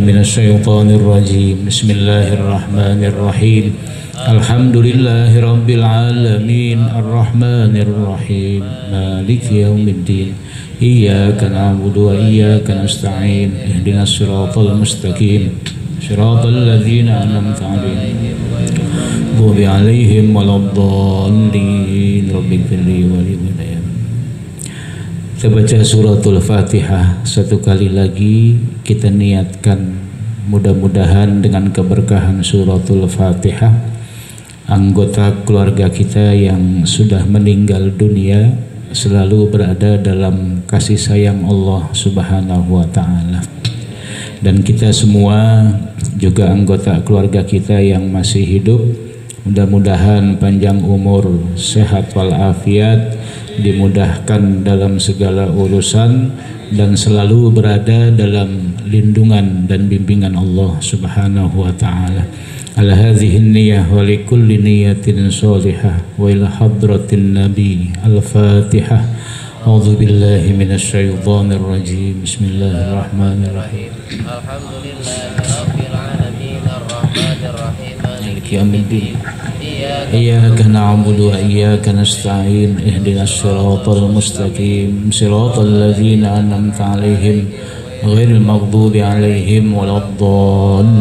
من الشيطان الرجيم بسم الله الرحمن الرحيم الحمد لله رب العالمين الرحمن الرحيم مالك يوم الدين إياك نعبد وإياك نستعين اهدنا الصراط المستقيم صراط الذين أنعمت عليهم غير عليهم ولا الضالين رب اغفر لي ولوالدي. Kita baca suratul Fatihah satu kali lagi. Kita niatkan mudah-mudahan dengan keberkahan suratul Fatihah anggota keluarga kita yang sudah meninggal dunia selalu berada dalam kasih sayang Allah Subhanahu wa ta'ala. Dan kita semua juga anggota keluarga kita yang masih hidup, mudah-mudahan panjang umur, sehat walafiat, dimudahkan dalam segala urusan dan selalu berada dalam lindungan dan bimbingan Allah Subhanahu wa ta'ala. Ala hadhihi niyyah wa li kulli niyyatin shalihah wa ila hadratin nabi. Al-Fatihah. A'udzu billahi minasy syaithanir rajim. Bismillahirrahmanirrahim. Alhamdulillahirabbil alamin arrahmanir rahim maliki yaumiddin. Iyyaka na'budu wa iyyaka nasta'in ihdinas siratal mustaqim siratal ladzina an'amta 'alaihim ghairil maghdubi 'alaihim waladdallin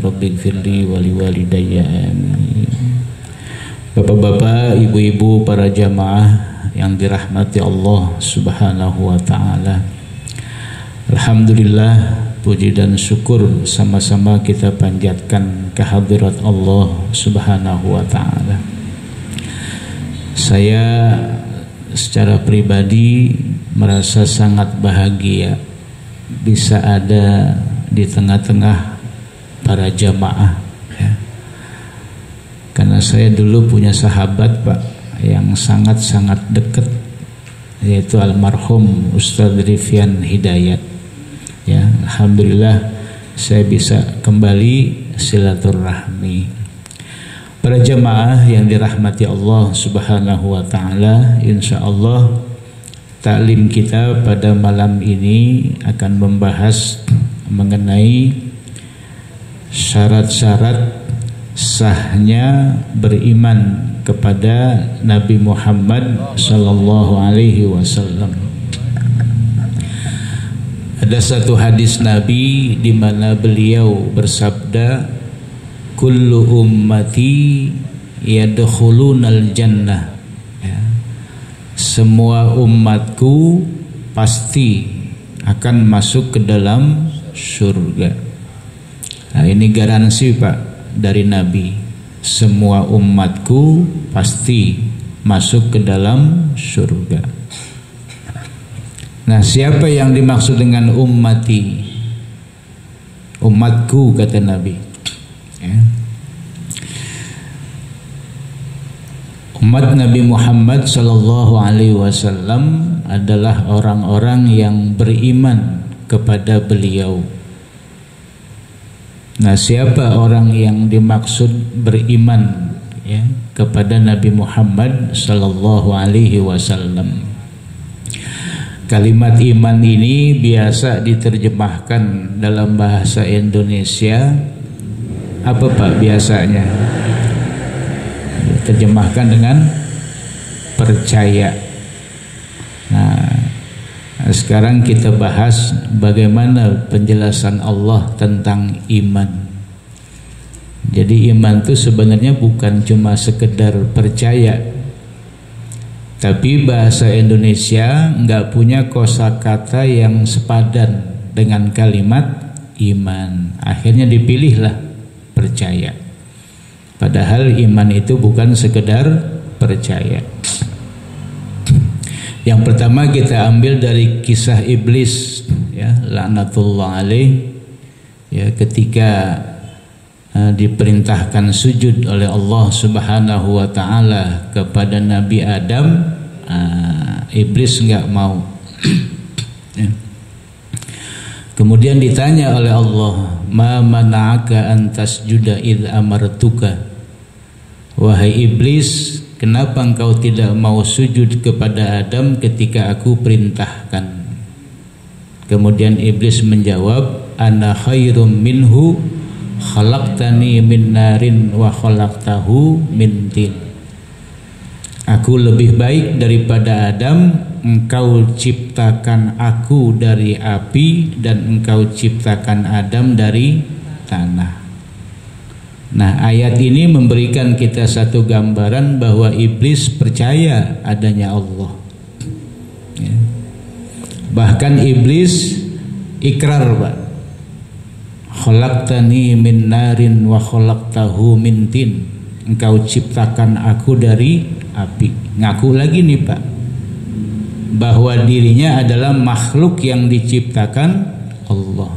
rabbighfirli wa liwalidayya amin. Bapak-bapak, ibu-ibu, para jamaah yang dirahmati Allah Subhanahu wa ta'ala, alhamdulillah, puji dan syukur sama-sama kita panjatkan kehadirat Allah Subhanahu wa ta'ala. Saya secara pribadi merasa sangat bahagia bisa ada di tengah-tengah para jamaah ya. Karena saya dulu punya sahabat Pak yang sangat-sangat dekat, yaitu almarhum Ustadz Rifian Hidayat ya. Alhamdulillah saya bisa kembali silaturahmi. Para jamaah yang dirahmati Allah Subhanahu wa ta'ala, insyaallah taklim kita pada malam ini akan membahas mengenai syarat-syarat sahnya beriman kepada Nabi Muhammad sallallahu alaihi wasallam. Ada satu hadis Nabi di mana beliau bersabda, kullu ummati yadkhulunal jannah ya. Semua umatku pasti akan masuk ke dalam surga. Nah, ini garansi Pak dari Nabi, semua umatku pasti masuk ke dalam surga. Nah, siapa yang dimaksud dengan ummati? Umatku kata Nabi ya. Umat Nabi Muhammad sallallahu alaihi wasallam adalah orang-orang yang beriman kepada beliau. Nah, siapa orang yang dimaksud beriman ya kepada Nabi Muhammad sallallahu alaihi wasallam? Kalimat iman ini biasa diterjemahkan dalam bahasa Indonesia apa Pak biasanya? Terjemahkan dengan percaya. Nah, sekarang kita bahas bagaimana penjelasan Allah tentang iman. Jadi iman itu sebenarnya bukan cuma sekedar percaya, tapi bahasa Indonesia nggak punya kosakata yang sepadan dengan kalimat iman. Akhirnya dipilihlah percaya. Padahal iman itu bukan sekedar percaya. Yang pertama kita ambil dari kisah iblis ya, laknatullah alaih ya, ketika diperintahkan sujud oleh Allah Subhanahu wa ta'ala kepada Nabi Adam, iblis enggak mau ya. Kemudian ditanya oleh Allah, ma mana'aka an tasjuda idh amartuka, wahai iblis, kenapa engkau tidak mau sujud kepada Adam ketika aku perintahkan? Kemudian iblis menjawab, ana khairum minhu khalaqtani min narin wa khalaqtahu min tin. Aku lebih baik daripada Adam, engkau ciptakan aku dari api dan engkau ciptakan Adam dari tanah. Nah, ayat ini memberikan kita satu gambaran bahwa iblis percaya adanya Allah. Ya. Bahkan iblis ikrar, Pak. Khalaqtani min narin wa khalaqtahu min tin. Engkau ciptakan aku dari api. Ngaku lagi nih, Pak, bahwa dirinya adalah makhluk yang diciptakan Allah.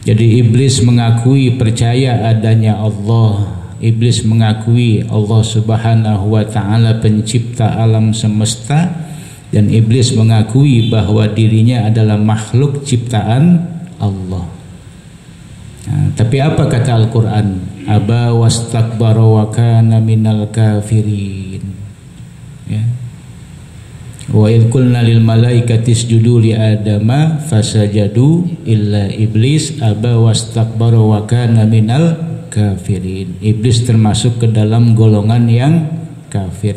Jadi iblis mengakui percaya adanya Allah. Iblis mengakui Allah Subhanahu wa ta'ala pencipta alam semesta, dan iblis mengakui bahwa dirinya adalah makhluk ciptaan Allah. Nah, tapi apa kata Al-Quran? Aba wastakbara wa kana minal kafirin. Ya. Wa idh qulna lil malaikati isjudu li adama fasajadu illa iblis aba wastakbara wa kana minal kafirin. Iblis termasuk ke dalam golongan yang kafir.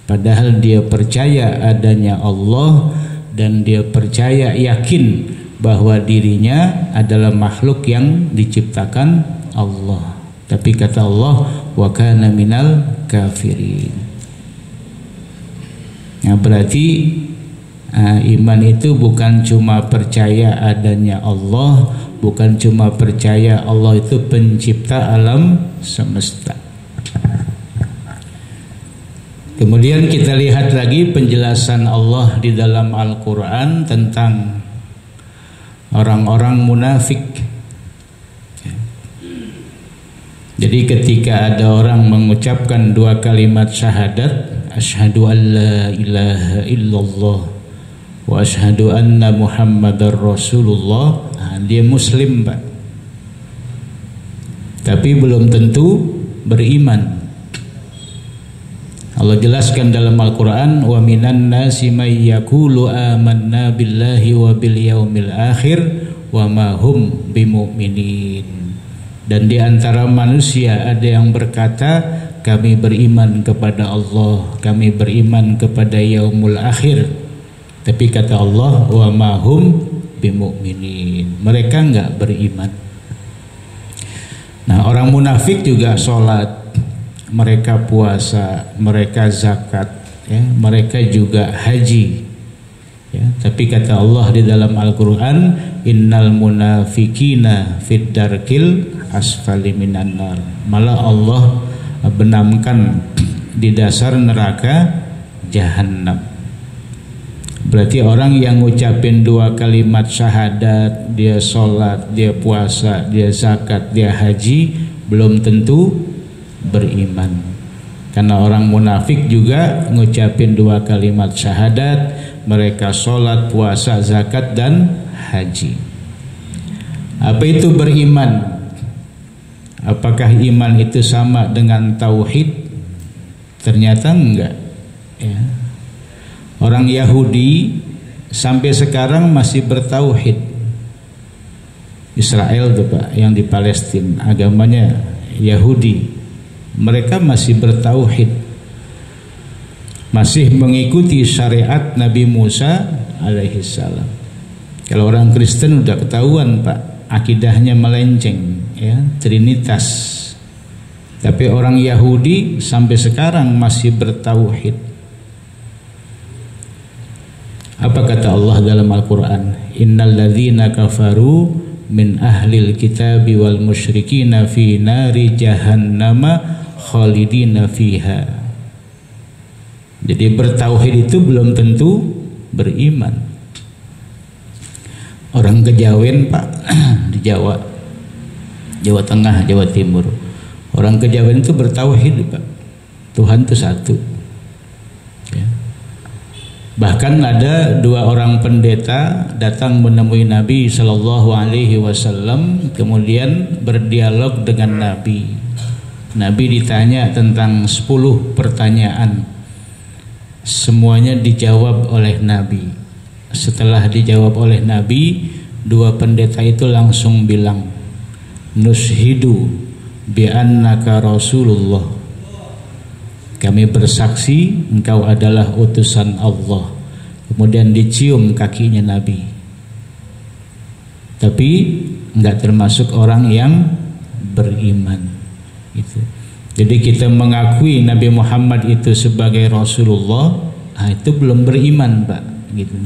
Padahal dia percaya adanya Allah dan dia percaya yakin bahwa dirinya adalah makhluk yang diciptakan Allah. Tapi kata Allah, wa kana minal kafirin. Nah, berarti iman itu bukan cuma percaya adanya Allah, bukan cuma percaya Allah itu pencipta alam semesta. Kemudian kita lihat lagi penjelasan Allah di dalam Al-Quran tentang orang-orang munafik. Jadi ketika ada orang mengucapkan dua kalimat syahadat, asyhadu an la ilaha illallah wa asyhadu anna muhammadar rasulullah, dia muslim, Pak, tapi belum tentu beriman. Allah jelaskan dalam Al-Quran, wa minan nasi may yaqulu amanna billahi wa bil yaumil akhir wa ma hum bimu'minin. Dan di antara manusia ada yang berkata, kami beriman kepada Allah, kami beriman kepada yaumul akhir. Tapi kata Allah, wa ma hum bimu'minin, mereka enggak beriman. Nah, orang munafik juga sholat, mereka puasa, mereka zakat, ya, mereka juga haji, ya. Tapi kata Allah di dalam Al-Quran, innal munafikina fid darkil asfali minan nar. Malah Allah benamkan di dasar neraka jahanam. Berarti orang yang ngucapin dua kalimat syahadat, dia sholat, dia puasa, dia zakat, dia haji, belum tentu beriman. Karena orang munafik juga ngucapin dua kalimat syahadat, mereka sholat, puasa, zakat, dan haji. Apa itu beriman? Apakah iman itu sama dengan tauhid? Ternyata enggak, ya. Orang Yahudi sampai sekarang masih bertauhid. Israel tuh, Pak, yang di Palestina, agamanya Yahudi, mereka masih bertauhid, masih mengikuti syariat Nabi Musa alaihissalam. Kalau orang Kristen udah ketahuan, Pak, akidahnya melenceng, ya, Trinitas. Tapi orang Yahudi sampai sekarang masih bertauhid. Apa kata Allah dalam Al-Quran? Innal ladzina kafaru min ahlil kitabi wal musyrikina fi nari jahannama khalidina fiha. Jadi bertauhid itu belum tentu beriman. Orang Kejawen, Pak, di Jawa, Jawa Tengah, Jawa Timur, orang Kejawen itu bertauhid, Pak. Tuhan itu satu, ya. Bahkan ada dua orang pendeta datang menemui Nabi Shallallahu Alaihi Wasallam, kemudian berdialog dengan Nabi. Nabi ditanya tentang 10 pertanyaan, semuanya dijawab oleh Nabi. Setelah dijawab oleh Nabi, dua pendeta itu langsung bilang, "Nushidu bi annaka Rasulullah." Kami bersaksi engkau adalah utusan Allah. Kemudian dicium kakinya Nabi. Tapi enggak termasuk orang yang beriman. Itu. Jadi kita mengakui Nabi Muhammad itu sebagai Rasulullah, itu belum beriman, Pak. Gitu.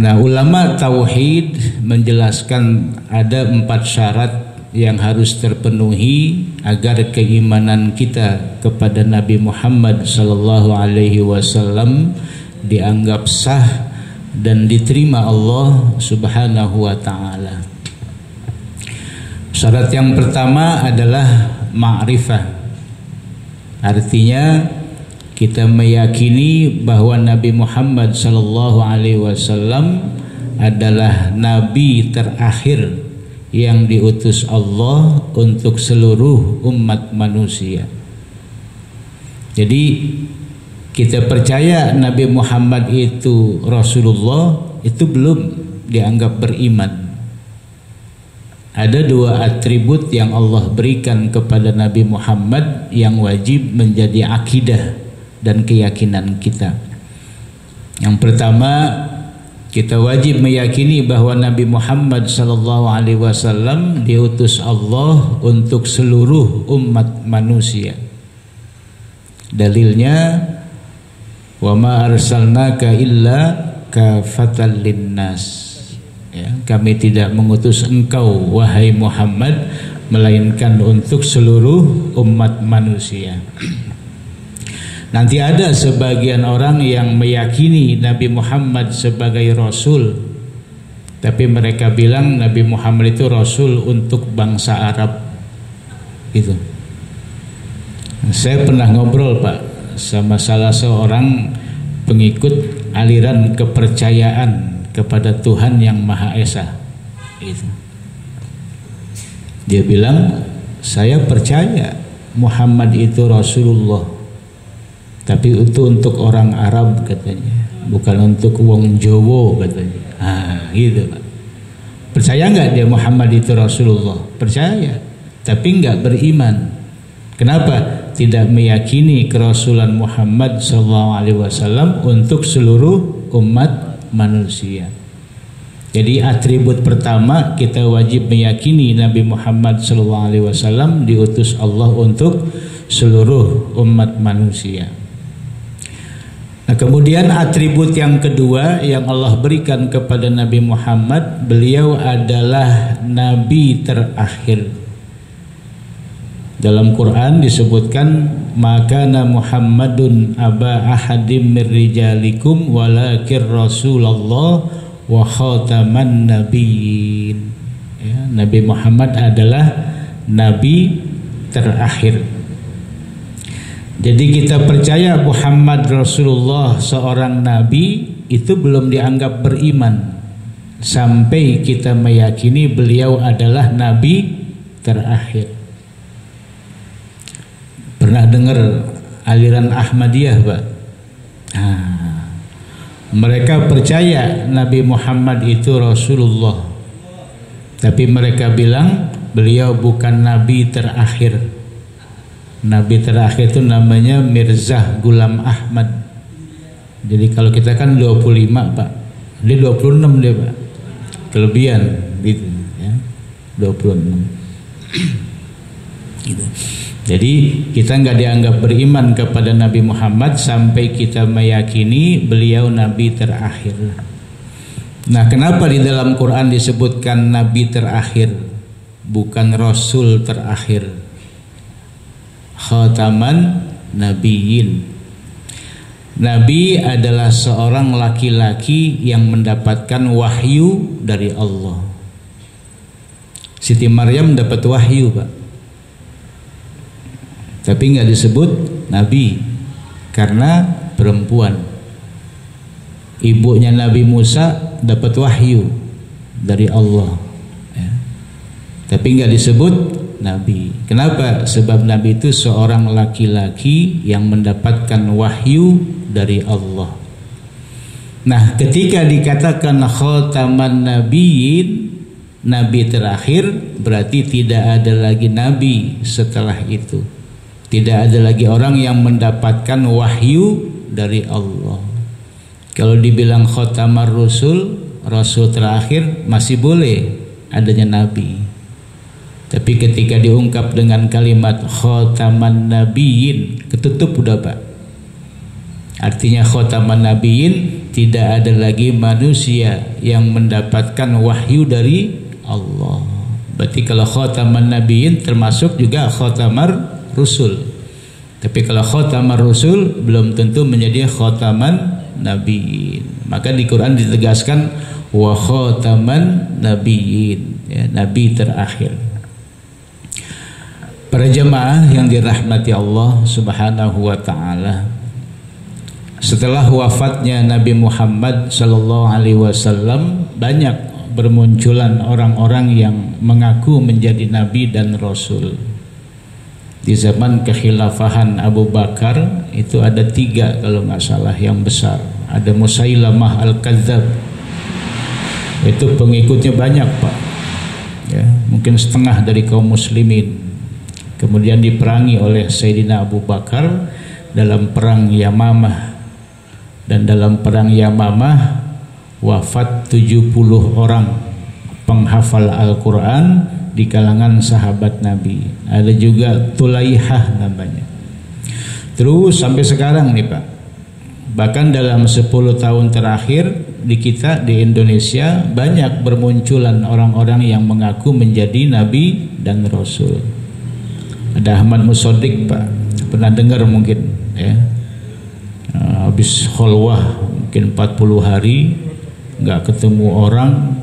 Nah, ulama tauhid menjelaskan ada 4 syarat yang harus terpenuhi agar keimanan kita kepada Nabi Muhammad sallallahu alaihi wasallam dianggap sah dan diterima Allah Subhanahu wa taala. Syarat yang pertama adalah ma'rifah. Artinya kita meyakini bahwa Nabi Muhammad sallallahu alaihi wasallam adalah nabi terakhir yang diutus Allah untuk seluruh umat manusia. Jadi kita percaya Nabi Muhammad itu Rasulullah, itu belum dianggap beriman. Ada 2 atribut yang Allah berikan kepada Nabi Muhammad yang wajib menjadi akidah dan keyakinan kita. Yang pertama, kita wajib meyakini bahwa Nabi Muhammad SAW diutus Allah untuk seluruh umat manusia. Dalilnya, wa ma arsalnaka illa kafatan linnas. Ya, kami tidak mengutus engkau wahai Muhammad melainkan untuk seluruh umat manusia. Nanti ada sebagian orang yang meyakini Nabi Muhammad sebagai Rasul, tapi mereka bilang Nabi Muhammad itu Rasul untuk bangsa Arab. Gitu. Saya pernah ngobrol, Pak, sama salah seorang pengikut aliran kepercayaan kepada Tuhan yang Maha Esa. Gitu. Dia bilang, saya percaya Muhammad itu Rasulullah, tapi itu untuk orang Arab katanya, bukan untuk wong Jowo katanya. Gitu, Pak. Percaya nggak dia Muhammad itu Rasulullah? Percaya, tapi nggak beriman. Kenapa? Tidak meyakini kerasulan Muhammad SAW untuk seluruh umat manusia. Jadi atribut pertama, kita wajib meyakini Nabi Muhammad SAW diutus Allah untuk seluruh umat manusia. Nah, kemudian atribut yang kedua yang Allah berikan kepada Nabi Muhammad, beliau adalah nabi terakhir. Dalam Quran disebutkan, makana Muhammadun aba ahadim mir rijalikum walakin Rasulullah wa khataman nabiyyin. Ya, Nabi Muhammad adalah nabi terakhir. Jadi kita percaya Muhammad Rasulullah seorang nabi itu belum dianggap beriman sampai kita meyakini beliau adalah nabi terakhir. Pernah dengar aliran Ahmadiyah, Pak? Mereka percaya Nabi Muhammad itu Rasulullah, tapi mereka bilang beliau bukan nabi terakhir. Nabi terakhir itu namanya Mirza Ghulam Ahmad. Jadi kalau kita kan 25, Pak, dia 26 dia, Pak. Kelebihan gitu ya. 26. Gitu. Jadi kita nggak dianggap beriman kepada Nabi Muhammad sampai kita meyakini beliau nabi terakhir. Nah, kenapa di dalam Quran disebutkan nabi terakhir, bukan rasul terakhir? Khataman nabiyyin. Nabi adalah seorang laki-laki yang mendapatkan wahyu dari Allah. Siti Maryam dapat wahyu, Pak, tapi nggak disebut nabi karena perempuan. Ibunya Nabi Musa dapat wahyu dari Allah, ya, tapi nggak disebut nabi. Kenapa? Sebab nabi itu seorang laki-laki yang mendapatkan wahyu dari Allah. Nah, ketika dikatakan khataman nabiyyin, nabi terakhir, berarti tidak ada lagi nabi setelah itu. Tidak ada lagi orang yang mendapatkan wahyu dari Allah. Kalau dibilang khatamar rasul, rasul terakhir, masih boleh adanya nabi. Tapi ketika diungkap dengan kalimat khataman nabiyyin, ketutup udah Pak. Artinya khataman nabiyyin, tidak ada lagi manusia yang mendapatkan wahyu dari Allah. Berarti kalau khataman nabiyyin termasuk juga khatamar rusul. Tapi kalau khatamar rusul belum tentu menjadi khataman nabiyyin. Maka di Quran ditegaskan wa khataman nabiyyin, ya, nabi terakhir. Para jemaah yang dirahmati Allah Subhanahu wa taala, setelah wafatnya Nabi Muhammad sallallahu alaihi wasallam, banyak bermunculan orang-orang yang mengaku menjadi nabi dan rasul. Di zaman kekhilafahan Abu Bakar itu ada 3 kalau nggak salah yang besar. Ada Musailamah Al-Kadzab, itu pengikutnya banyak Pak, ya, mungkin setengah dari kaum muslimin. Kemudian diperangi oleh Sayyidina Abu Bakar dalam perang Yamamah. Dan dalam perang Yamamah wafat 70 orang penghafal Al-Quran di kalangan sahabat Nabi. Ada juga Tulaihah namanya. Terus sampai sekarang nih Pak, bahkan dalam 10 tahun terakhir di kita, di Indonesia, banyak bermunculan orang-orang yang mengaku menjadi nabi dan rasul. Ada Ahmad Musodik Pak, pernah dengar mungkin, ya, habis kholwah mungkin 40 hari nggak ketemu orang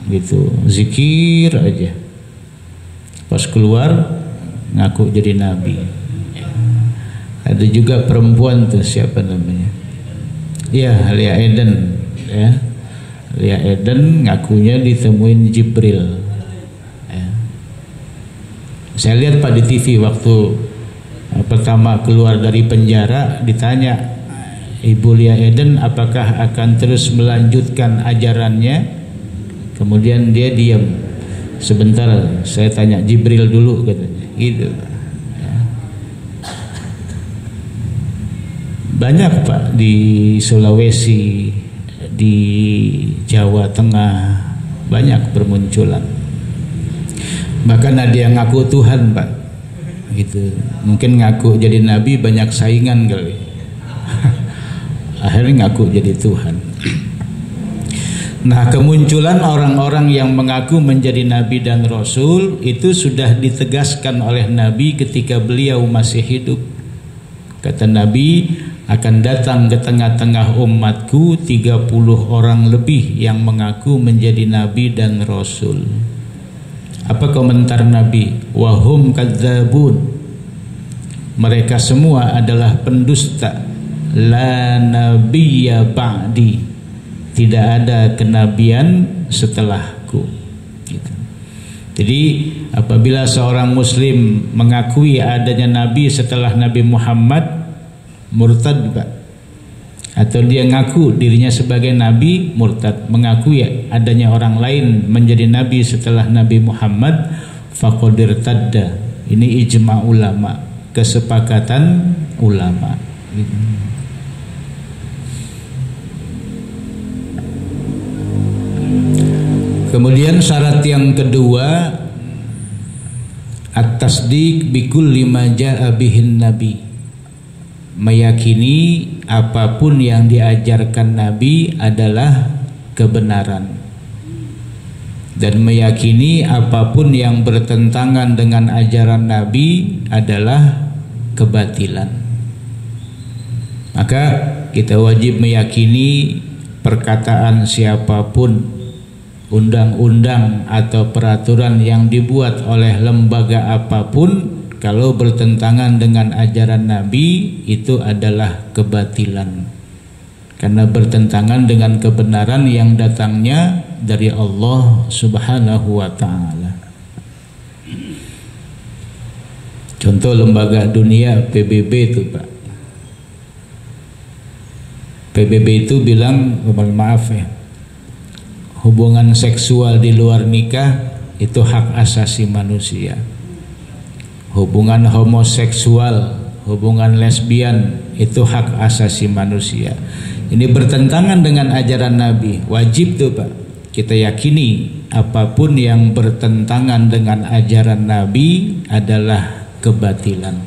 gitu, zikir aja, pas keluar ngaku jadi nabi. Ada juga perempuan tuh, siapa namanya, ya, Lia Eden, ya, Lia Eden ngakunya ditemuin Jibril, ya. Saya lihat Pak di TV waktu pertama keluar dari penjara, ditanya Ibu Lia Eden apakah akan terus melanjutkan ajarannya. Kemudian dia diam sebentar, saya tanya Jibril dulu katanya, gitu. Banyak Pak di Sulawesi, di Jawa Tengah, banyak bermunculan. Bahkan ada yang ngaku Tuhan Pak, gitu. Mungkin ngaku jadi nabi banyak saingan kali. Akhirnya ngaku jadi Tuhan. Nah, kemunculan orang-orang yang mengaku menjadi nabi dan rasul itu sudah ditegaskan oleh Nabi ketika beliau masih hidup. Kata Nabi, akan datang ke tengah-tengah umatku 30 orang lebih yang mengaku menjadi nabi dan rasul. Apa komentar Nabi? Wahum kadzabun, mereka semua adalah pendusta. La nabiyya ba'di, tidak ada kenabian setelahku, gitu. Jadi apabila seorang muslim mengakui adanya nabi setelah Nabi Muhammad, murtad Pak. Atau dia ngaku dirinya sebagai nabi, murtad. Mengakui adanya orang lain menjadi nabi setelah Nabi Muhammad, faqad irtadda. Ini ijma ulama, kesepakatan ulama, gitu. Kemudian syarat yang kedua, at-tasdiq bikulli ma jaa bihin nabi, meyakini apapun yang diajarkan nabi adalah kebenaran, dan meyakini apapun yang bertentangan dengan ajaran nabi adalah kebatilan. Maka kita wajib meyakini perkataan siapapun, undang-undang atau peraturan yang dibuat oleh lembaga apapun, kalau bertentangan dengan ajaran Nabi, itu adalah kebatilan, karena bertentangan dengan kebenaran yang datangnya dari Allah Subhanahu wa ta'ala. Contoh lembaga dunia PBB itu Pak, PBB itu bilang, mohon maaf ya, hubungan seksual di luar nikah itu hak asasi manusia. Hubungan homoseksual, hubungan lesbian itu hak asasi manusia. Ini bertentangan dengan ajaran Nabi. Wajib tuh Pak, kita yakini apapun yang bertentangan dengan ajaran Nabi adalah kebatilan.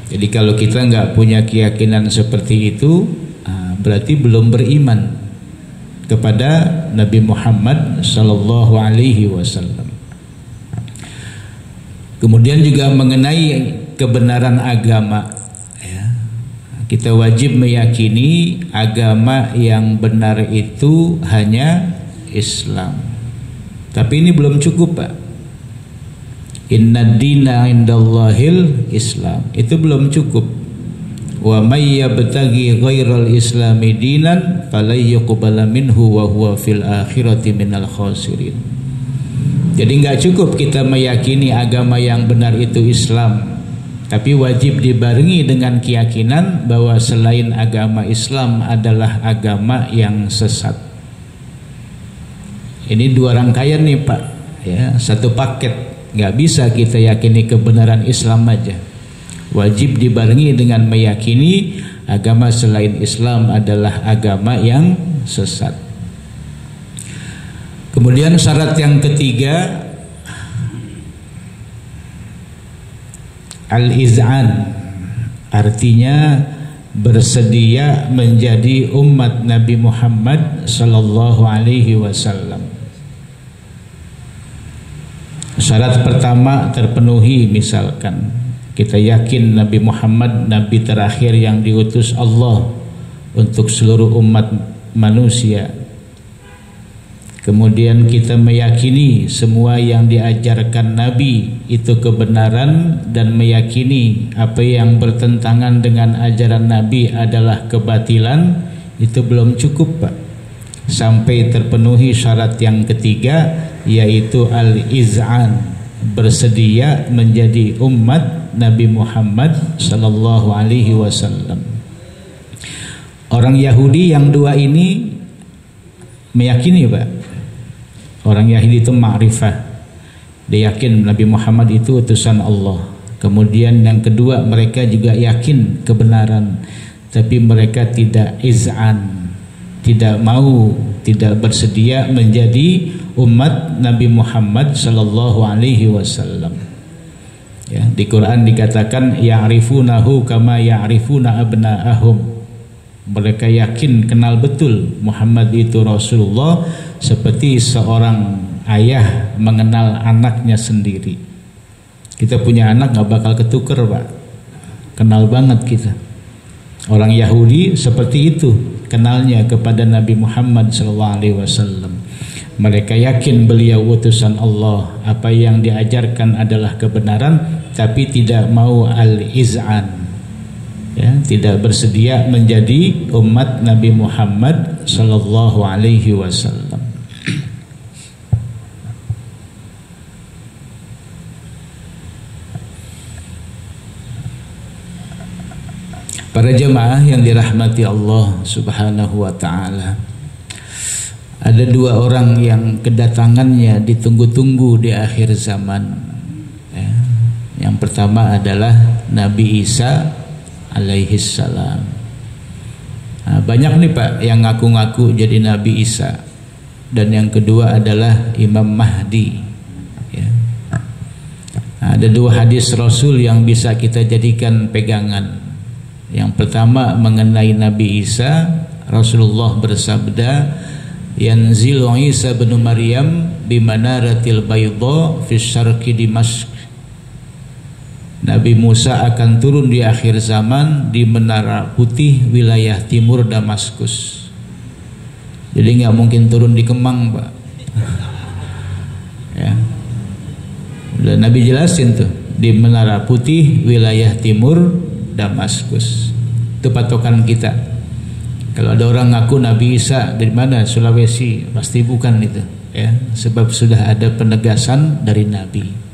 Jadi kalau kita nggak punya keyakinan seperti itu, berarti belum beriman kepada Nabi Muhammad sallallahu alaihi wasallam. Kemudian juga mengenai kebenaran agama, ya, kita wajib meyakini agama yang benar itu hanya Islam. Tapi ini belum cukup Pak. Inna dina indallahil Islam, itu belum cukup. Wa may yabtaghi ghairal islami dinan falay yuqbala minhu wa huwa fil akhirati minal khasirin. Jadi nggak cukup kita meyakini agama yang benar itu Islam, tapi wajib dibarengi dengan keyakinan bahwa selain agama Islam adalah agama yang sesat. Ini dua rangkaian nih Pak, ya, satu paket. Nggak bisa kita yakini kebenaran Islam aja. Wajib dibarengi dengan meyakini agama selain Islam adalah agama yang sesat. Kemudian syarat yang ketiga, al-iz'an, artinya bersedia menjadi umat Nabi Muhammad sallallahu alaihi wasallam. Syarat pertama terpenuhi, misalkan kita yakin Nabi Muhammad Nabi terakhir yang diutus Allah untuk seluruh umat manusia. Kemudian kita meyakini semua yang diajarkan Nabi itu kebenaran, dan meyakini apa yang bertentangan dengan ajaran Nabi adalah kebatilan. Itu belum cukup Pak, sampai terpenuhi syarat yang ketiga, yaitu al-iz'an, bersedia menjadi umat Nabi Muhammad sallallahu alaihi wasallam. Orang Yahudi yang dua ini meyakini Pak. Orang Yahudi itu ma'rifah, dia yakin Nabi Muhammad itu utusan Allah. Kemudian yang kedua, mereka juga yakin kebenaran, tapi mereka tidak iz'an, tidak mau, tidak bersedia menjadi umat Nabi Muhammad sallallahu alaihi wasallam. Ya, di Quran dikatakan ya'rifunahu kama ya'rifuna abna'ahum. Mereka yakin, kenal betul Muhammad itu Rasulullah seperti seorang ayah mengenal anaknya sendiri. Kita punya anak gak bakal ketuker Pak, kenal banget kita. Orang Yahudi seperti itu kenalnya kepada Nabi Muhammad SAW. Mereka yakin beliau utusan Allah, apa yang diajarkan adalah kebenaran, tapi tidak mau al-iz'an, ya, tidak bersedia menjadi umat Nabi Muhammad sallallahu alaihi wasallam. Para jemaah yang dirahmati Allah Subhanahu wa taala, ada dua orang yang kedatangannya ditunggu-tunggu di akhir zaman, ya. Yang pertama adalah Nabi Isa alaihissalam. Banyak nih Pak yang ngaku-ngaku jadi Nabi Isa. Dan yang kedua adalah Imam Mahdi, ya. Ada dua hadis Rasul yang bisa kita jadikan pegangan. Yang pertama mengenai Nabi Isa, Rasulullah bersabda, yanzilu Isa bin Maryam bi manaratil bayda fi syarqi Dimashq. Nabi Musa akan turun di akhir zaman di menara putih wilayah timur Damaskus. Jadi nggak mungkin turun di Kemang Pak. Ya. Udah Nabi jelasin tuh, di menara putih wilayah timur Damaskus. Itu patokan kita. Kalau ada orang ngaku Nabi Isa dari mana? Sulawesi, pasti bukan itu, ya. Sebab sudah ada penegasan dari Nabi.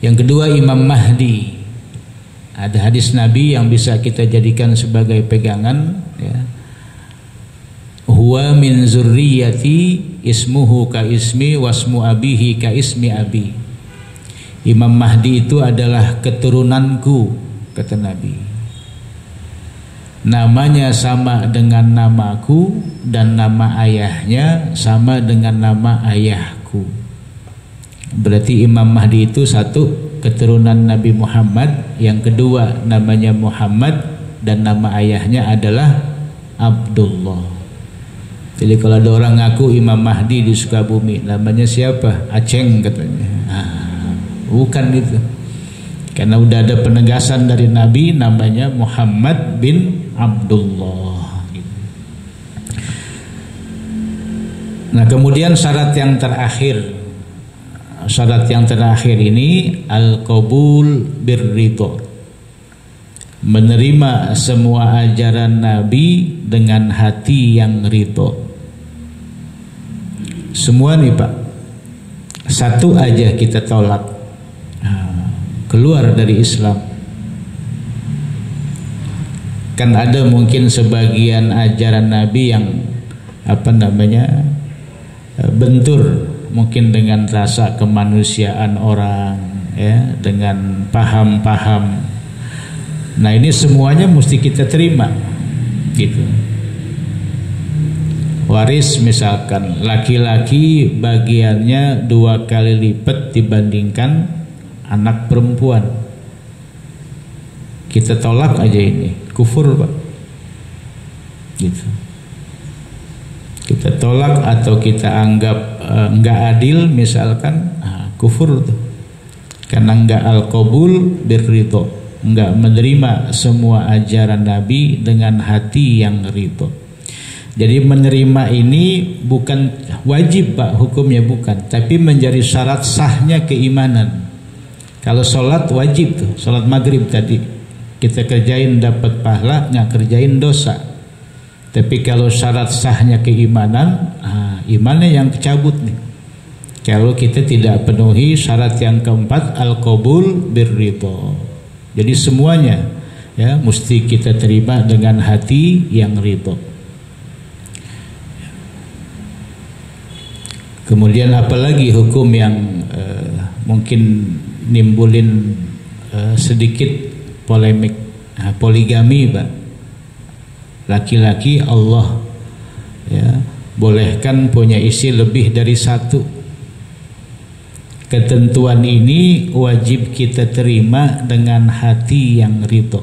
Yang kedua Imam Mahdi. Ada hadis Nabi yang bisa kita jadikan sebagai pegangan, ya. huwa min zurriyati ismuhu ka ismi wasmu abihi ka ismi abi. Imam Mahdi itu adalah keturunanku, kata Nabi. Namanya sama dengan namaku dan nama ayahnya sama dengan nama ayahku. Berarti Imam Mahdi itu satu, keturunan Nabi Muhammad. Yang kedua, namanya Muhammad dan nama ayahnya adalah Abdullah. Jadi kalau ada orang ngaku Imam Mahdi di Sukabumi, namanya siapa? Aceng katanya. Bukan itu. Karena udah ada penegasan dari Nabi, namanya Muhammad bin Abdullah. Nah, kemudian syarat yang terakhir. Syarat yang terakhir ini al-qabul birridha. Menerima semua ajaran Nabi dengan hati yang ridho. Semua nih Pak, satu aja kita tolak, keluar dari Islam. Kan ada mungkin sebagian ajaran Nabi yang bentur mungkin dengan rasa kemanusiaan orang, ya, dengan paham-paham. Nah, ini semuanya mesti kita terima, gitu. Waris misalkan laki-laki bagiannya 2 kali lipat dibandingkan anak perempuan. Kita tolak aja ini, kufur Pak, gitu. Kita tolak atau kita anggap enggak adil misalkan, kufur tuh. Karena enggak al-qabul birridha, enggak menerima semua ajaran Nabi dengan hati yang ridho. Jadi menerima ini bukan wajib Pak, hukumnya bukan, tapi menjadi syarat sahnya keimanan. Kalau sholat wajib tuh, sholat maghrib tadi kita kerjain dapat pahala, nggak kerjain dosa. Tapi kalau syarat sahnya keimanan, imannya yang kecabut nih. Kalau kita tidak penuhi syarat yang keempat, al-qabul birridha. Jadi semuanya, ya, mesti kita terima dengan hati yang ridho. Kemudian apalagi hukum yang mungkin nimbulin sedikit polemik, poligami Pak. Laki-laki Allah, ya, bolehkan punya istri lebih dari satu. Ketentuan ini wajib kita terima dengan hati yang ridho.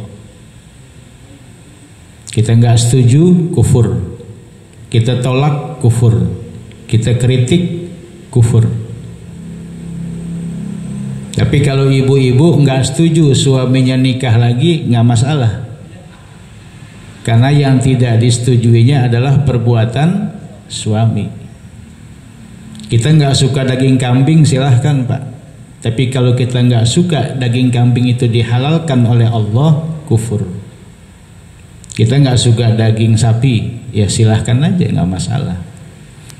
Kita nggak setuju, kufur. Kita tolak, kufur. Kita kritik, kufur. Tapi kalau ibu-ibu nggak setuju suaminya nikah lagi, nggak masalah. Karena yang tidak disetujuinya adalah perbuatan suami. Kita nggak suka daging kambing, silahkan Pak. Tapi kalau kita nggak suka daging kambing itu dihalalkan oleh Allah, kufur. Kita nggak suka daging sapi, ya silahkan aja, nggak masalah.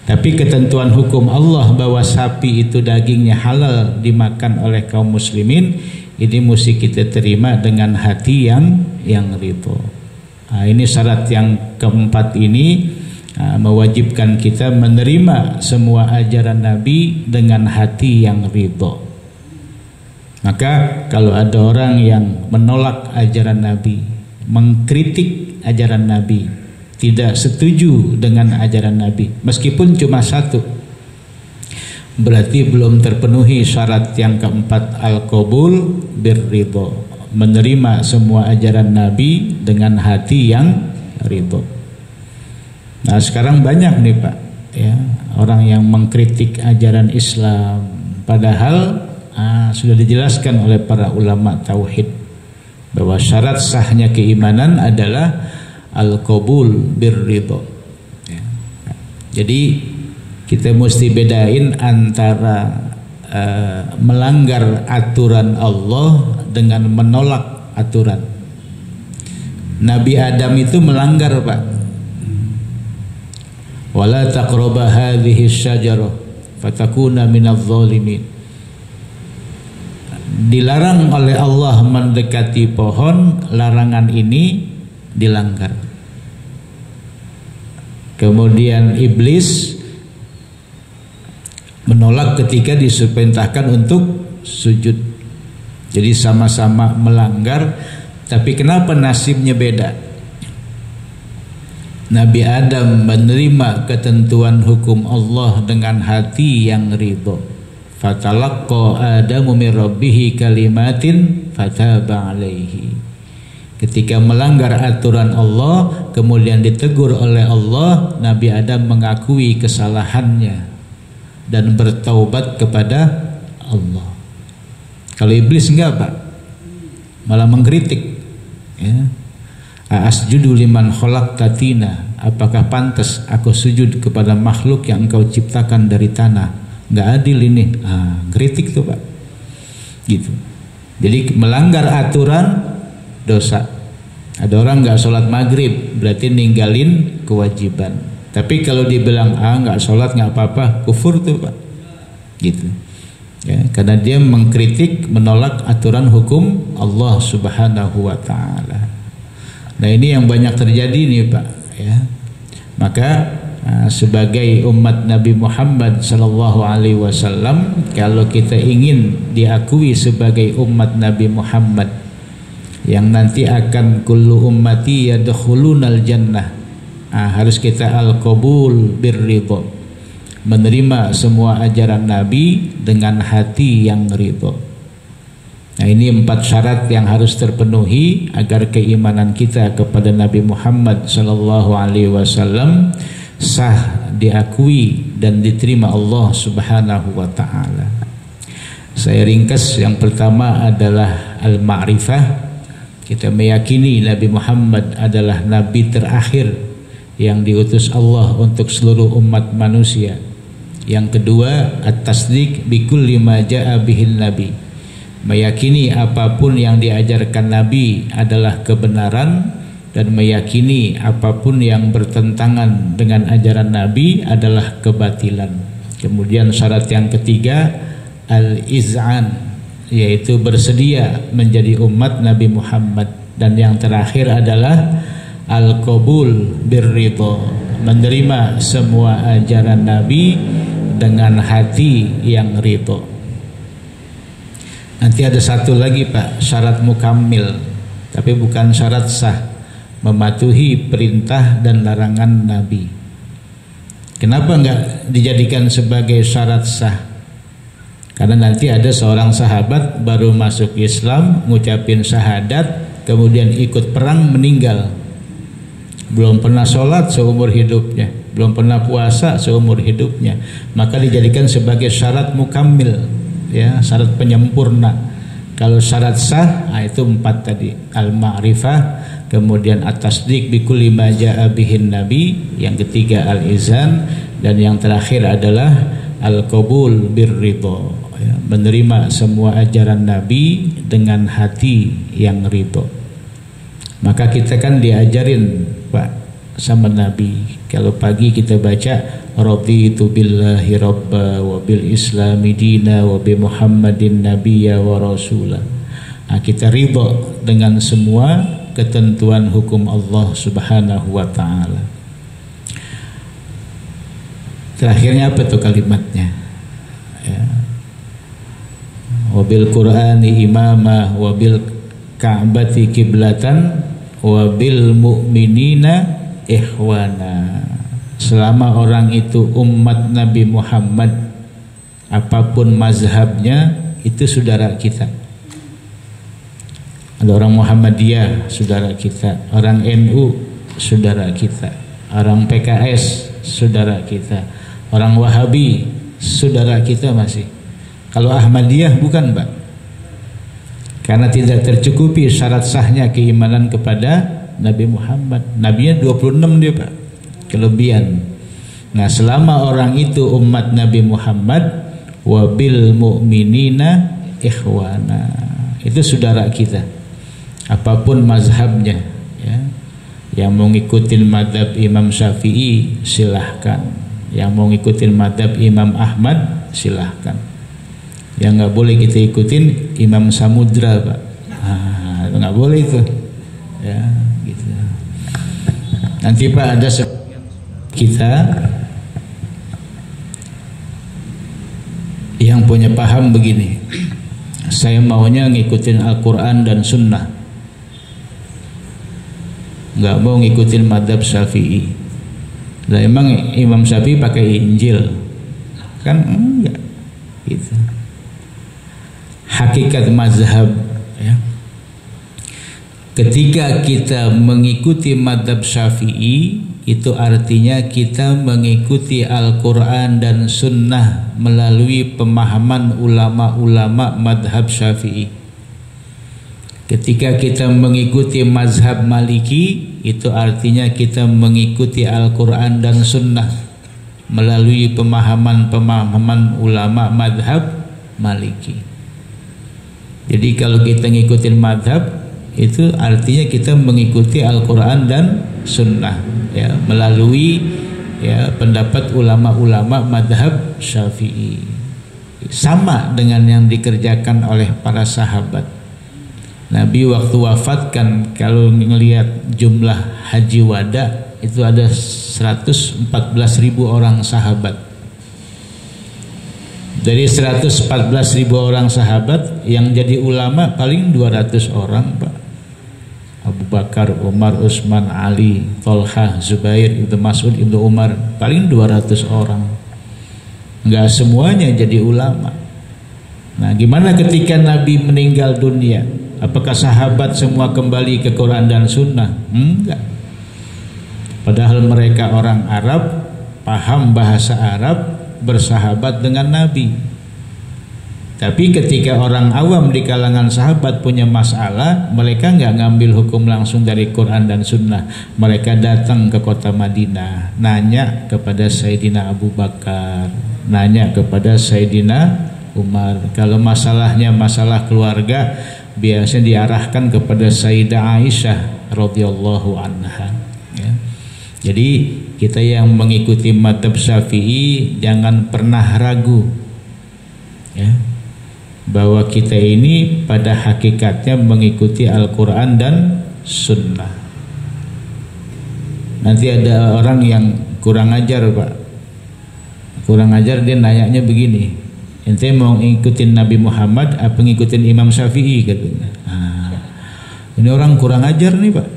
Tapi ketentuan hukum Allah bahwa sapi itu dagingnya halal dimakan oleh kaum muslimin, ini mesti kita terima dengan hati yang ridho. Nah, ini syarat yang keempat ini mewajibkan kita menerima semua ajaran Nabi dengan hati yang ridho. Maka kalau ada orang yang menolak ajaran Nabi, mengkritik ajaran Nabi, tidak setuju dengan ajaran Nabi, meskipun cuma satu, berarti belum terpenuhi syarat yang keempat, al-qabul birridha, menerima semua ajaran Nabi dengan hati yang ridho. Nah, sekarang banyak nih Pak, ya, orang yang mengkritik ajaran Islam, padahal sudah dijelaskan oleh para ulama tauhid bahwa syarat sahnya keimanan adalah al-qabul birridha. Ya. Jadi kita mesti bedain antara melanggar aturan Allah dengan menolak aturan. Nabi Adam itu melanggar Pak. Wala taqraba hadhihi syajarah fatakuna minadh dhalimin. Dilarang oleh Allah mendekati pohon, larangan ini dilanggar. Kemudian iblis menolak ketika diperintahkan untuk sujud. Jadi sama-sama melanggar, tapi kenapa nasibnya beda? Nabi Adam menerima ketentuan hukum Allah dengan hati yang ridho. Fatalaqqa Adamu min rabbih kalimatin fataba alaihi. Ketika melanggar aturan Allah, kemudian ditegur oleh Allah, Nabi Adam mengakui kesalahannya dan bertaubat kepada Allah. Kalau iblis enggak, Pak, malah mengkritik, ya. Asjudu liman khalaqta tina, apakah pantas aku sujud kepada makhluk yang engkau ciptakan dari tanah? Enggak adil ini. Kritik tuh, Pak, gitu. Jadi melanggar aturan dosa. Ada orang enggak sholat maghrib, berarti ninggalin kewajiban. Tapi kalau dibilang enggak sholat enggak apa-apa, kufur tuh, Pak, gitu. Ya, karena dia mengkritik, menolak aturan hukum Allah Subhanahu wa taala. Nah, ini yang banyak terjadi nih, Pak, ya. Maka sebagai umat Nabi Muhammad sallallahu alaihi wasallam, kalau kita ingin diakui sebagai umat Nabi Muhammad yang nanti akan kullu ummati yadkhulunal jannah, harus kita al-qabul birridha, menerima semua ajaran Nabi dengan hati yang ridho. Nah, ini 4 syarat yang harus terpenuhi agar keimanan kita kepada Nabi Muhammad sallallahu alaihi wasallam sah, diakui dan diterima Allah Subhanahu wa taala. Saya ringkas, yang pertama adalah al-ma'rifah. Kita meyakini Nabi Muhammad adalah nabi terakhir yang diutus Allah untuk seluruh umat manusia. Yang kedua, at-tasdiq bi kulli ma jaa bihin nabi. Meyakini apapun yang diajarkan Nabi adalah kebenaran, dan meyakini apapun yang bertentangan dengan ajaran Nabi adalah kebatilan. Kemudian syarat yang ketiga, al-iz'an, yaitu bersedia menjadi umat Nabi Muhammad. Dan yang terakhir adalah al-qabul birridha, menerima semua ajaran Nabi dengan hati yang ridho. Nanti ada satu lagi, Pak, syarat mukammil, tapi bukan syarat sah, mematuhi perintah dan larangan Nabi. Kenapa enggak dijadikan sebagai syarat sah? Karena nanti ada seorang sahabat baru masuk Islam, ngucapin syahadat, kemudian ikut perang, meninggal. Belum pernah sholat seumur hidupnya, belum pernah puasa seumur hidupnya, maka dijadikan sebagai syarat mukammil, ya, syarat penyempurna. Kalau syarat sah, itu 4 tadi, al-ma'rifah, kemudian at-tasdiq bi kulli ma jaa bihin nabi, yang ketiga al-izan, dan yang terakhir adalah al-qabul birridha, ya, menerima semua ajaran Nabi dengan hati yang ridho. Maka kita kan diajarin, Pak, sama Nabi. Kalau pagi kita baca raditu billahi rabba wa bil islami dina wa bi muhammadin nabiyya wa rasulah. Kita ridho dengan semua ketentuan hukum Allah Subhanahu wa taala. Terakhirnya apa tuh kalimatnya? Ya. Wa bil qur'ani imamah wa bil ka'bati kiblatan wa bil mu'minina ikhwana. Selama orang itu umat Nabi Muhammad, apapun mazhabnya, itu saudara kita. Ada orang Muhammadiyah, saudara kita. Orang NU, saudara kita. Orang PKS, saudara kita. Orang Wahabi, saudara kita masih. Kalau Ahmadiyah bukan, Pak. Karena tidak tercukupi syarat sahnya keimanan kepada Nabi Muhammad. Nabinya 26 dia, Pak, kelebihan. Nah, selama orang itu umat Nabi Muhammad, wabil mu'minina ikhwana, itu saudara kita, apapun mazhabnya, ya. Yang mau ngikutin madhab Imam Syafi'i silahkan, yang mau ngikutin madhab Imam Ahmad silahkan. Yang nggak boleh kita ikutin Imam Samudra, Pak. Nggak boleh itu, ya, gitu. Nanti, Pak, ada kita yang punya paham begini, saya maunya ngikutin Al-Quran dan Sunnah, nggak mau ngikutin madhab Syafi'i. Lah emang Imam Syafi'i pakai Injil? Kan enggak gitu. Hakikat mazhab ya, ketika kita mengikuti madhab Syafi'i, itu artinya kita mengikuti Al-Quran dan Sunnah melalui pemahaman ulama-ulama madhab Syafi'i. Ketika kita mengikuti mazhab Maliki, itu artinya kita mengikuti Al-Quran dan Sunnah melalui pemahaman-pemahaman ulama madhab Maliki. Jadi kalau kita ngikutin madhab, itu artinya kita mengikuti Al-Quran dan Sunnah ya, melalui ya pendapat ulama-ulama madhab Syafi'i. Sama dengan yang dikerjakan oleh para sahabat. Nabi waktu wafat kan, kalau ngelihat jumlah haji wada itu ada 114.000 orang sahabat. Dari 114.000 orang sahabat yang jadi ulama paling 200 orang, Pak. Abu Bakar, Umar, Utsman, Ali, Thalhah, Zubair, Ibnu Mas'ud, Ibnu Umar, paling 200 orang. Enggak semuanya jadi ulama. Nah, gimana ketika Nabi meninggal dunia? Apakah sahabat semua kembali ke Quran dan Sunnah? Enggak. Padahal mereka orang Arab, paham bahasa Arab, bersahabat dengan Nabi. Tapi ketika orang awam di kalangan sahabat punya masalah, mereka nggak ngambil hukum langsung dari Quran dan Sunnah. Mereka datang ke kota Madinah, nanya kepada Sayyidina Abu Bakar, nanya kepada Sayyidina Umar. Kalau masalahnya masalah keluarga, biasanya diarahkan kepada Sayyidah Aisyah radhiyallahu anha. Ya. Jadi kita yang mengikuti madhab Syafi'i jangan pernah ragu, ya, bahwa kita ini pada hakikatnya mengikuti Al-Quran dan Sunnah. Nanti ada orang yang kurang ajar, Pak. Kurang ajar, dia nanyanya begini, ente mau ngikutin Nabi Muhammad apa ngikutin Imam Syafi'i katanya. Ini orang kurang ajar nih, Pak.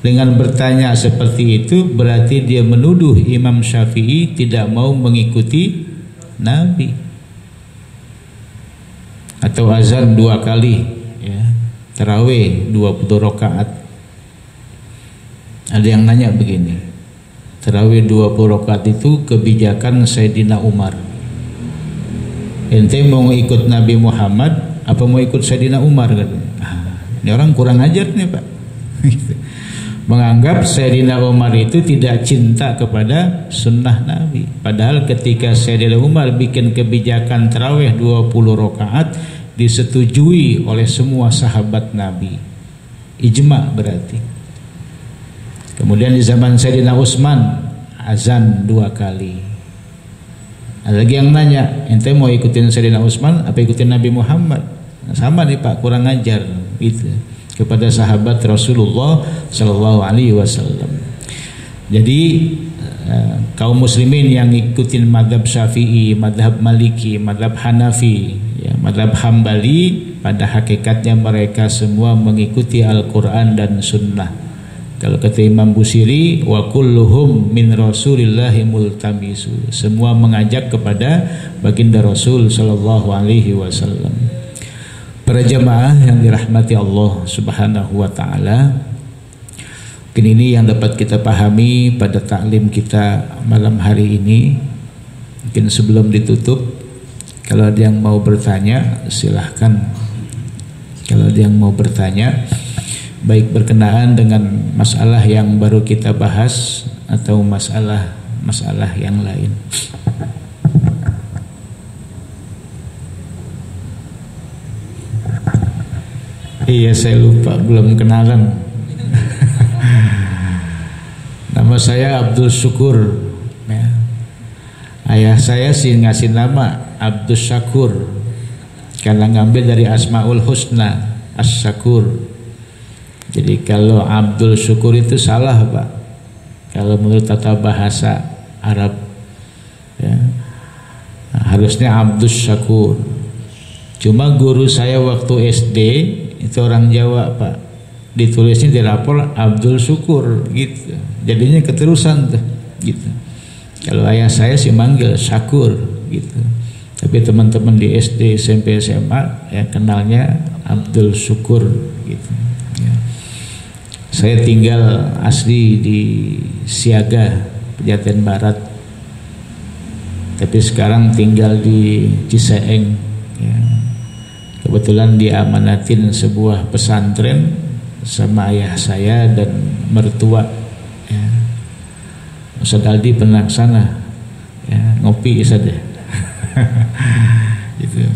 Dengan bertanya seperti itu berarti dia menuduh Imam Syafi'i tidak mau mengikuti Nabi. Atau azan 2 kali ya, tarawih 20 rakaat. Ada yang nanya begini, tarawih 20 rakaat itu kebijakan Sayyidina Umar. Ente mau ikut Nabi Muhammad apa mau ikut Sayyidina Umar katanya. Ini orang kurang ajar nih, Pak. Menganggap Sayyidina Umar itu tidak cinta kepada sunnah Nabi. Padahal ketika Sayyidina Umar bikin kebijakan tarawih 20 rakaat disetujui oleh semua sahabat Nabi. Ijma berarti. Kemudian di zaman Sayyidina Utsman azan 2 kali. Ada lagi yang nanya, ente mau ikutin Sayyidina Utsman apa ikutin Nabi Muhammad? Nah, sama nih, Pak, kurang ajar gitu kepada sahabat Rasulullah Sallallahu Alaihi Wasallam. Jadi kaum muslimin yang ikutin madhab Syafi'i, madhab Maliki, madhab Hanafi, ya, madhab Hambali, pada hakikatnya mereka semua mengikuti Al-Quran dan Sunnah. Kalau kata Imam Busiri, wa kulluhum min Rasulillahi multamisu, semua mengajak kepada baginda Rasul Sallallahu Alaihi Wasallam. Para jamaah yang dirahmati Allah Subhanahu wa taala, mungkin ini yang dapat kita pahami pada taklim kita malam hari ini. Mungkin sebelum ditutup, kalau ada yang mau bertanya silahkan. Kalau ada yang mau bertanya, baik berkenaan dengan masalah yang baru kita bahas atau masalah yang lain. Iya, saya lupa, belum kenalan. Nama saya Abdul Syukur ya. Ayah saya sih ngasih nama Abdul Syakur karena ngambil dari Asmaul Husna, As-Syakur. Jadi kalau Abdul Syukur itu salah, Pak. Kalau menurut tata bahasa Arab ya, harusnya Abdus Syakur. Cuma guru saya waktu SD itu orang Jawa Pak, ditulisnya di rapor Abdul Syukur gitu, jadinya keterusan tuh gitu. Kalau ayah saya sih manggil Syakur gitu, tapi teman-teman di SD, SMP, SMA ya kenalnya Abdul Syukur gitu ya. Saya tinggal asli di Siaga, Pejaten Barat, tapi sekarang tinggal di Ciseeng ya. Kebetulan diamanatin sebuah pesantren sama ayah saya dan mertua ya. Ustaz Aldi pernah kesana ya, ngopi saja gitu.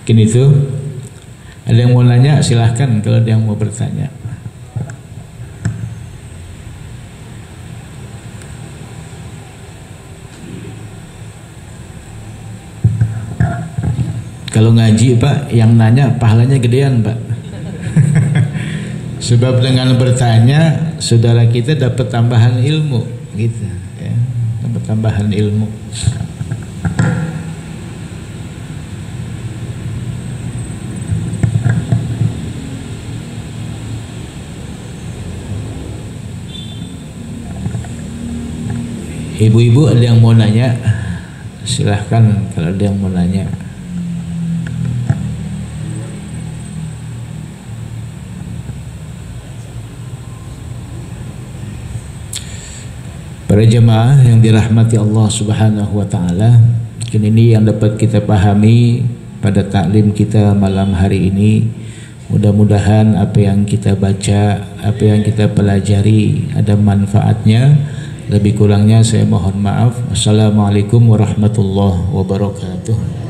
Mungkin itu. Ada yang mau nanya silahkan, kalau ada yang mau bertanya. Kalau ngaji Pak, yang nanya pahalanya gedean Pak. Sebab dengan bertanya saudara kita dapat tambahan ilmu gitu ya, dapat tambahan ilmu. Ibu-ibu ada yang mau nanya silahkan, kalau ada yang mau nanya. Para jemaah yang dirahmati Allah Subhanahu wa taala, mungkin ini yang dapat kita pahami pada taklim kita malam hari ini. Mudah-mudahan apa yang kita baca, apa yang kita pelajari ada manfaatnya. Lebih kurangnya saya mohon maaf. Assalamualaikum warahmatullahi wabarakatuh.